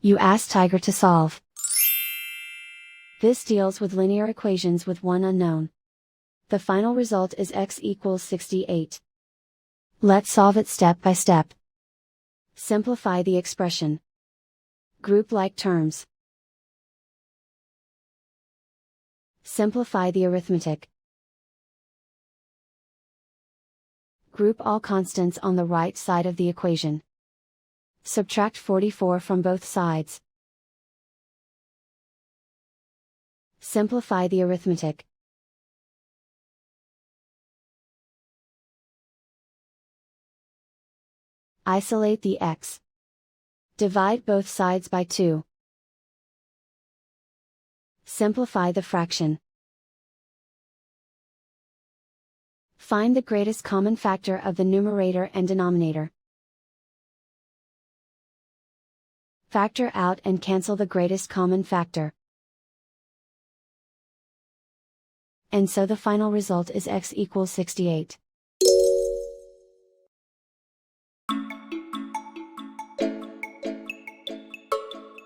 You ask Tiger to solve. This deals with linear equations with one unknown. The final result is x equals 68. Let's solve it step by step. Simplify the expression. Group like terms. Simplify the arithmetic. Group all constants on the right side of the equation. Subtract 44 from both sides. Simplify the arithmetic. Isolate the x. Divide both sides by 2. Simplify the fraction. Find the greatest common factor of the numerator and denominator. Factor out and cancel the greatest common factor. And so the final result is x equals 68.